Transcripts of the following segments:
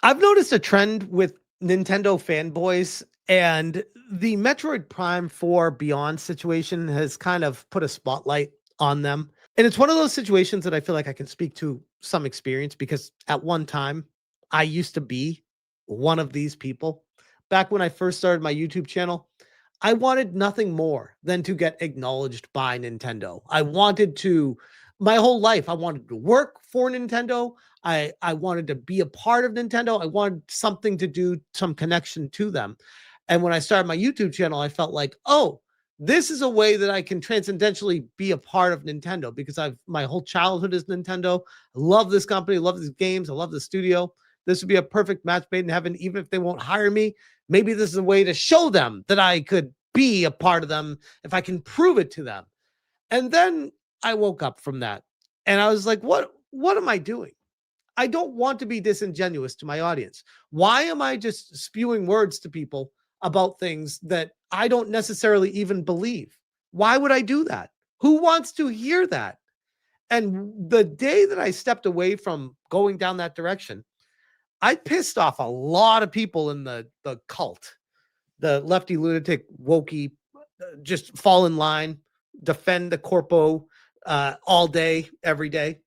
I've noticed a trend with Nintendo fanboys, and the Metroid Prime 4 Beyond situation has kind of put a spotlight on them. And it's one of those situations that I feel like I can speak to some experience because at one time I used to be one of these people. Back when I first started my YouTube channel, I wanted nothing more than to get acknowledged by Nintendo. My whole life, I wanted to work for Nintendo. I wanted to be a part of Nintendo. I wanted something to do, some connection to them. And when I started my YouTube channel, I felt like, oh, this is a way that I can transcendentally be a part of Nintendo because my whole childhood is Nintendo. I love this company, I love these games, I love the studio. This would be a perfect match made in heaven, even if they won't hire me. Maybe this is a way to show them that I could be a part of them if I can prove it to them. And then I woke up from that and I was like, what am I doing? I don't want to be disingenuous to my audience. Why am I just spewing words to people about things that I don't necessarily even believe? Why would I do that? Who wants to hear that? And the day that I stepped away from going down that direction, I pissed off a lot of people in the cult, the lefty lunatic wokey, just fall in line, defend the corpo all day, every day.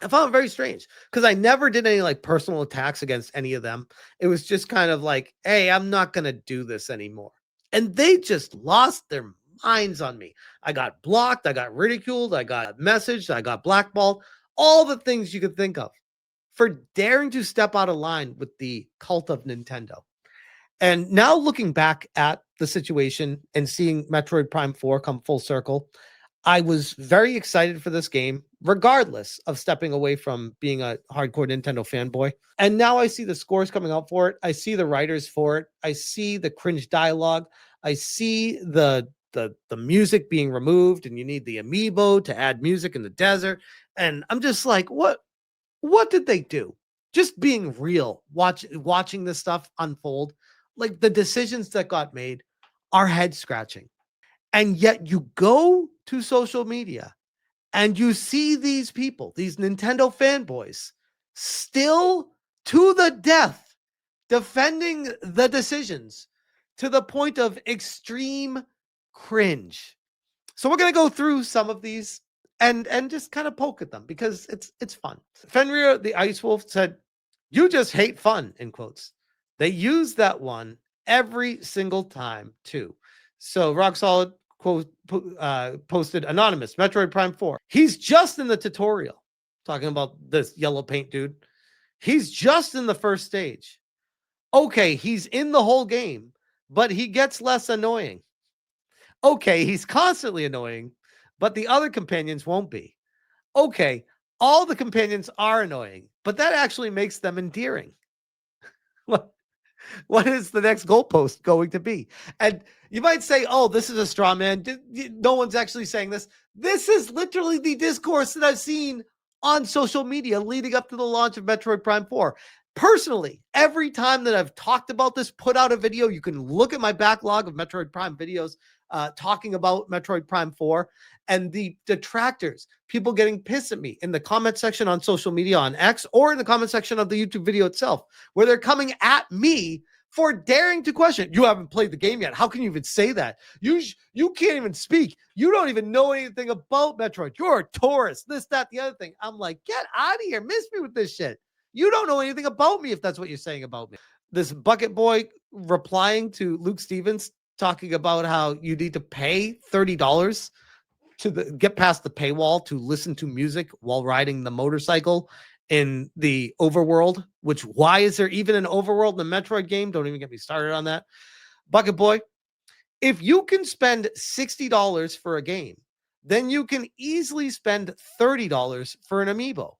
I found it very strange because I never did any like personal attacks against any of them. It was just kind of like, hey, I'm not going to do this anymore. And they just lost their minds on me. I got blocked. I got ridiculed. I got messaged. I got blackballed. All the things you could think of for daring to step out of line with the cult of Nintendo. And now looking back at the situation and seeing Metroid Prime 4 come full circle, I was very excited for this game, regardless of stepping away from being a hardcore Nintendo fanboy. And now I see the scores coming out for it. I see the writers for it. I see the cringe dialogue. I see the music being removed, and you need the amiibo to add music in the desert. And I'm just like, what did they do? Just being real, watching this stuff unfold, like the decisions that got made are head scratching. And yet you go to social media and you see these people, these Nintendo fanboys, still to the death defending the decisions to the point of extreme cringe. So we're going to go through some of these and just kind of poke at them because it's fun. Fenrir the Ice Wolf said, "You just hate fun," in quotes. They use that one every single time too. So Rock Solid posted anonymous Metroid Prime 4. He's just in the tutorial, talking about this yellow paint dude. He's just in the first stage. Okay, he's in the whole game, but he gets less annoying. Okay, he's constantly annoying, but the other companions won't be. Okay, all the companions are annoying, but that actually makes them endearing. What is the next goalpost going to be? And you might say, oh, this is a straw man. No one's actually saying this. This is literally the discourse that I've seen on social media leading up to the launch of Metroid Prime 4. Personally, every time that I've talked about this, put out a video, you can look at my backlog of Metroid Prime videos talking about Metroid Prime 4 and the detractors, people getting pissed at me in the comment section on social media on X or in the comment section of the YouTube video itself, where they're coming at me for daring to question. You haven't played the game yet. How can you even say that? You can't even speak. You don't even know anything about Metroid. You're a tourist. This, that, the other thing. I'm like, get out of here. Miss me with this shit. You don't know anything about me if that's what you're saying about me. This bucket boy replying to Luke Stevens talking about how you need to pay $30 to get past the paywall to listen to music while riding the motorcycle in the overworld, which why is there even an overworld in the Metroid game? Don't even get me started on that. Bucket boy, if you can spend $60 for a game, then you can easily spend $30 for an amiibo.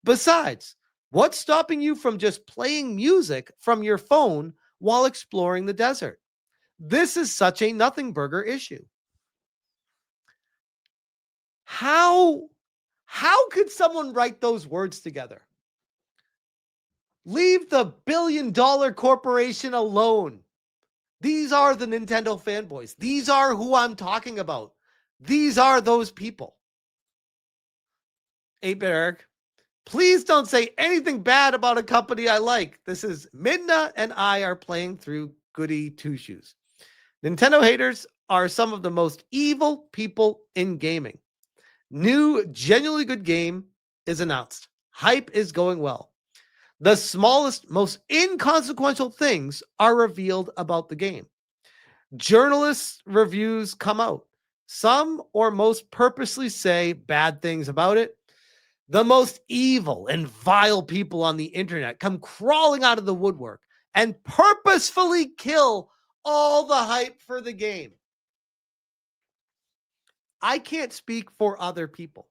Besides, what's stopping you from just playing music from your phone while exploring the desert? This is such a nothing burger issue. How could someone write those words together? Leave the billion-dollar corporation alone. These are the Nintendo fanboys. These are who I'm talking about. These are those people. 8-Bit Eric, Please don't say anything bad about a company I like. This is Midna and I are playing through Goody Two Shoes. Nintendo haters are some of the most evil people in gaming. New, genuinely good game is announced. Hype is going well. The smallest, most inconsequential things are revealed about the game. Journalists' reviews come out. Some or most purposely say bad things about it. The most evil and vile people on the internet come crawling out of the woodwork and purposefully kill all the hype for the game. I can't speak for other people,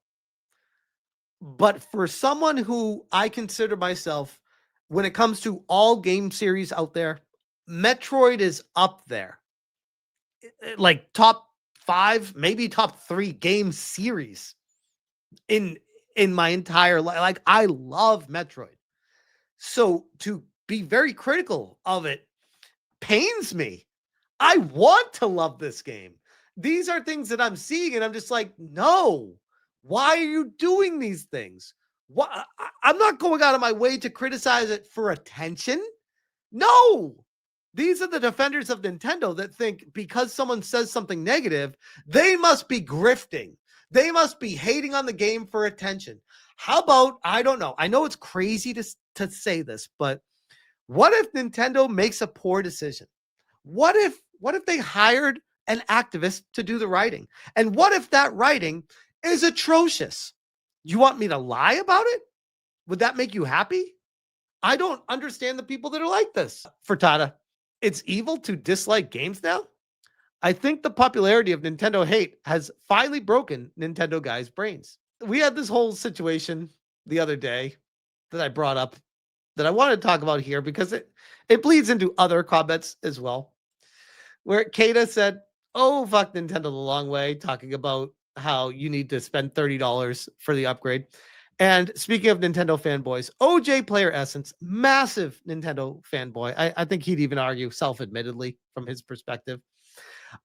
but for someone who I consider myself, when it comes to all game series out there, Metroid is up there. Like top 5, maybe top 3 game series in my entire life. Like, I love Metroid. So to be very critical of it pains me. I want to love this game. These are things that I'm seeing and I'm just like, no. Why are you doing these things? I'm not going out of my way to criticize it for attention. No. These are the defenders of Nintendo that think because someone says something negative, they must be grifting. They must be hating on the game for attention. How about, I don't know. I know it's crazy to say this, but what if Nintendo makes a poor decision? What if they hired an activist to do the writing? And what if that writing is atrocious? You want me to lie about it? Would that make you happy? I don't understand the people that are like this. Furtada, it's evil to dislike games now? I think the popularity of Nintendo hate has finally broken Nintendo guys' brains. We had this whole situation the other day that I brought up that I want to talk about here because it bleeds into other comments as well, where Kata said, oh, fuck Nintendo the long way, talking about how you need to spend $30 for the upgrade. And speaking of Nintendo fanboys, OJ Player Essence, massive Nintendo fanboy. I think he'd even argue self-admittedly from his perspective.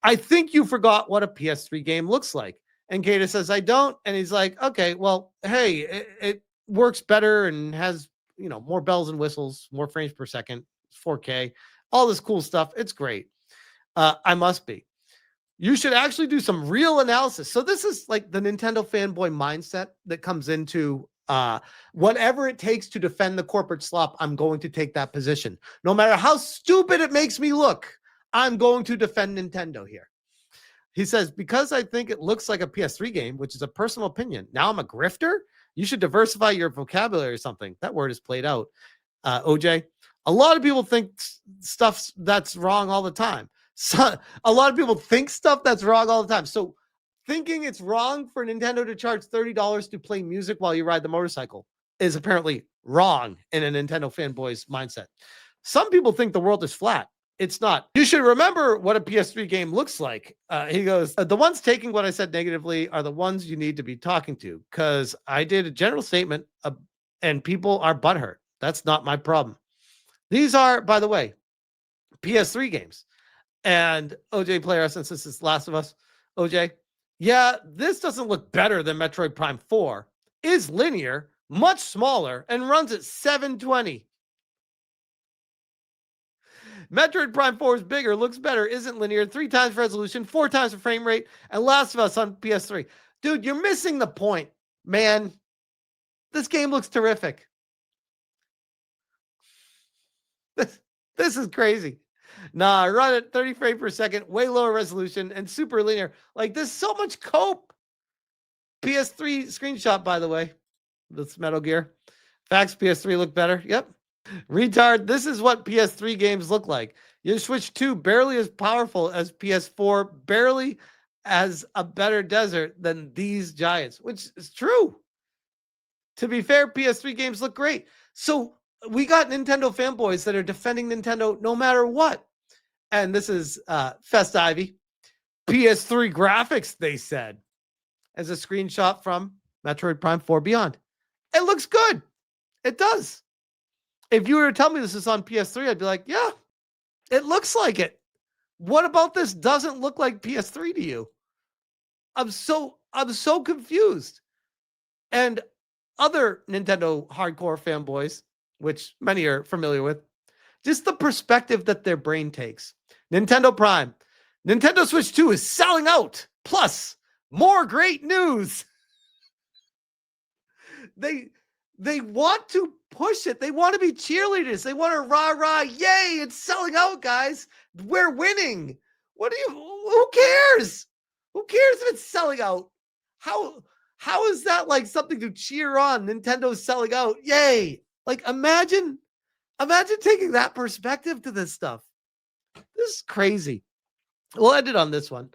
I think you forgot what a PS3 game looks like. And Kata says, I don't. And he's like, okay, well, hey, it works better and has, more bells and whistles, more frames per second, 4K, all this cool stuff. It's great. I must be. You should actually do some real analysis. So this is like the Nintendo fanboy mindset that comes into whatever it takes to defend the corporate slop. I'm going to take that position. No matter how stupid it makes me look, I'm going to defend Nintendo here. He says, because I think it looks like a PS3 game, which is a personal opinion. Now I'm a grifter. You should diversify your vocabulary or something. That word is played out. OJ, a lot of people think stuff that's wrong all the time. So a lot of people think stuff that's wrong all the time. So thinking it's wrong for Nintendo to charge $30 to play music while you ride the motorcycle is apparently wrong in a Nintendo fanboy's mindset. Some people think the world is flat. It's not. You should remember what a PS3 game looks like. He goes, the ones taking what I said negatively are the ones you need to be talking to, because I did a general statement and people are butthurt. That's not my problem. These are, by the way, PS3 games. And OJ Player, since this is Last of Us, OJ, yeah, this doesn't look better than Metroid Prime 4, is linear, much smaller, and runs at 720. Metroid Prime 4 is bigger, looks better, isn't linear, 3 times resolution, 4 times the frame rate, and Last of Us on PS3. Dude, you're missing the point, man. This game looks terrific. This is crazy. Nah, run at 30 frames per second, way lower resolution, and super linear. Like, there's so much cope. PS3 screenshot, by the way. This Metal Gear. Facts, PS3 look better. Yep. Retard, this is what PS3 games look like. Your Switch 2 barely as powerful as PS4, barely as a better desert than these giants, which is true. To be fair, PS3 games look great. So we got Nintendo fanboys that are defending Nintendo no matter what. And this is Fest Ivy. PS3 graphics, they said, as a screenshot from Metroid Prime 4 Beyond. It looks good. It does. If you were to tell me this is on PS3, I'd be like, yeah, it looks like it. What about this doesn't look like PS3 to you? I'm so confused. And other Nintendo hardcore fanboys, which many are familiar with, just the perspective that their brain takes. Nintendo Prime. Nintendo Switch 2 is selling out. Plus, more great news. They want to push it. They want to be cheerleaders. They want to rah, yay, it's selling out, guys. We're winning. Who cares? Who cares if it's selling out? How is that like something to cheer on? Nintendo's selling out. Yay. Like imagine taking that perspective to this stuff. This is crazy. We'll end it on this one.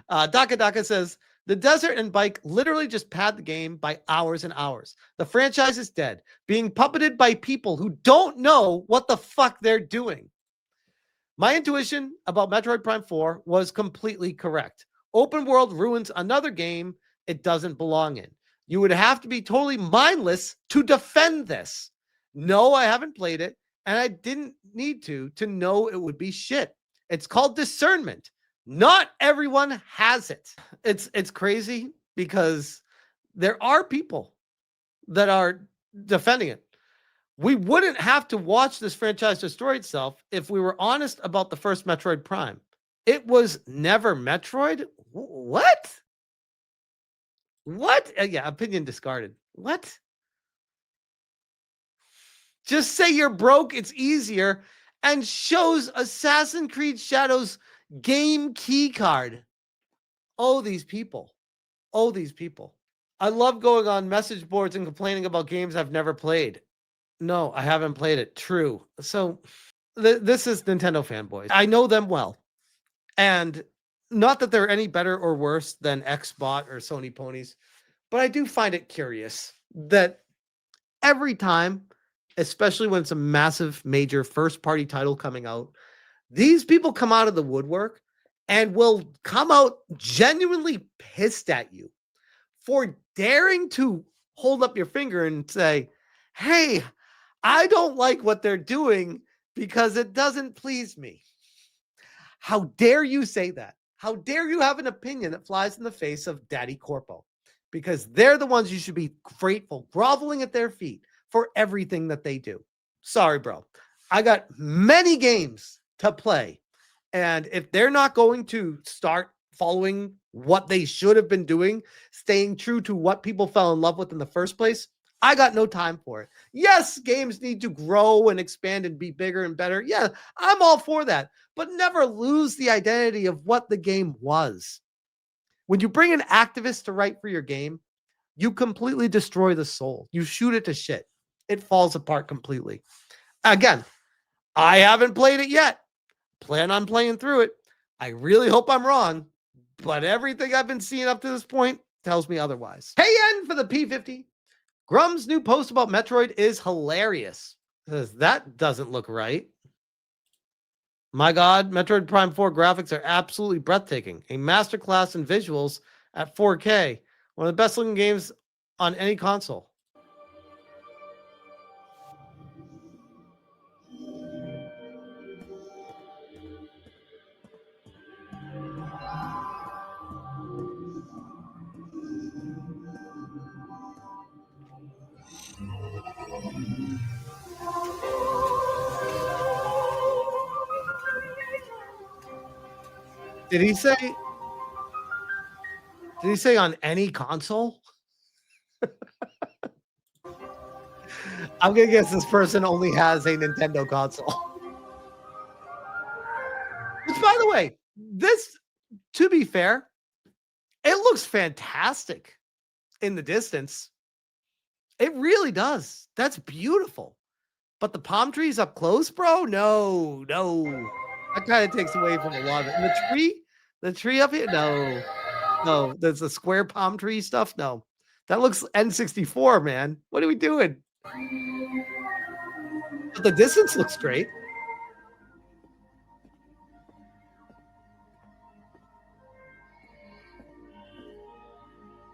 Daka says, the desert and bike literally just pad the game by hours and hours. The franchise is dead, being puppeted by people who don't know what the fuck they're doing. My intuition about Metroid Prime 4 was completely correct. Open world ruins another game it doesn't belong in. You would have to be totally mindless to defend this. No, I haven't played it, and I didn't need to know it would be shit. It's called discernment. Not everyone has it. It's crazy because there are people that are defending it. We wouldn't have to watch this franchise destroy itself if we were honest about the first Metroid Prime. It was never Metroid? What? Yeah, opinion discarded. What? Just say you're broke, it's easier, and shows Assassin's Creed Shadows game key card. Oh, these people. I love going on message boards and complaining about games I've never played. No, I haven't played it. True. So this is Nintendo fanboys. I know them well. And not that they're any better or worse than Xbot or Sony ponies, but I do find it curious that every time, especially when it's a massive, major first-party title coming out, these people come out of the woodwork and will come out genuinely pissed at you for daring to hold up your finger and say, hey, I don't like what they're doing because it doesn't please me. How dare you say that? How dare you have an opinion that flies in the face of Daddy Corpo? Because they're the ones you should be grateful, groveling at their feet for everything that they do. Sorry, bro. I got many games to play. And if they're not going to start following what they should have been doing, staying true to what people fell in love with in the first place, I got no time for it. Yes, games need to grow and expand and be bigger and better. Yeah, I'm all for that. But never lose the identity of what the game was. When you bring an activist to write for your game, you completely destroy the soul. You shoot it to shit. It falls apart completely. Again, I haven't played it yet. Plan on playing through it. I really hope I'm wrong, but everything I've been seeing up to this point tells me otherwise. KN for the P50. Grum's new post about Metroid is hilarious. Says that doesn't look right. My God, Metroid Prime 4 graphics are absolutely breathtaking. A masterclass in visuals at 4K. One of the best looking games on any console. Did he say on any console? I'm going to guess this person only has a Nintendo console. Which, by the way, this, to be fair, it looks fantastic in the distance. It really does. That's beautiful. But the palm trees up close, bro? No. That kind of takes away from a lot of it. And the tree up here? No. There's the square palm tree stuff? No. That looks N64, man. What are we doing? But the distance looks great.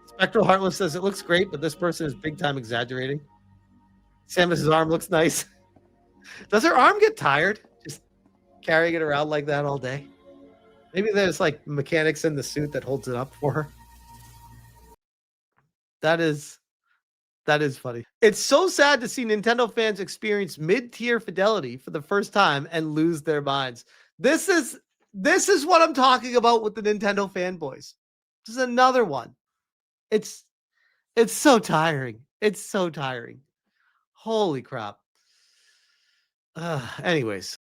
Spectral Heartless says it looks great, but this person is big time exaggerating. Samus's arm looks nice. Does her arm get tired? Just carrying it around like that all day? Maybe there's like mechanics in the suit that holds it up for her. That is That is funny. It's so sad to see Nintendo fans experience mid-tier fidelity for the first time and lose their minds. This is this is what I'm talking about with the Nintendo fanboys. This is another one. It's it's so tiring. It's so tiring. Holy crap. Anyways,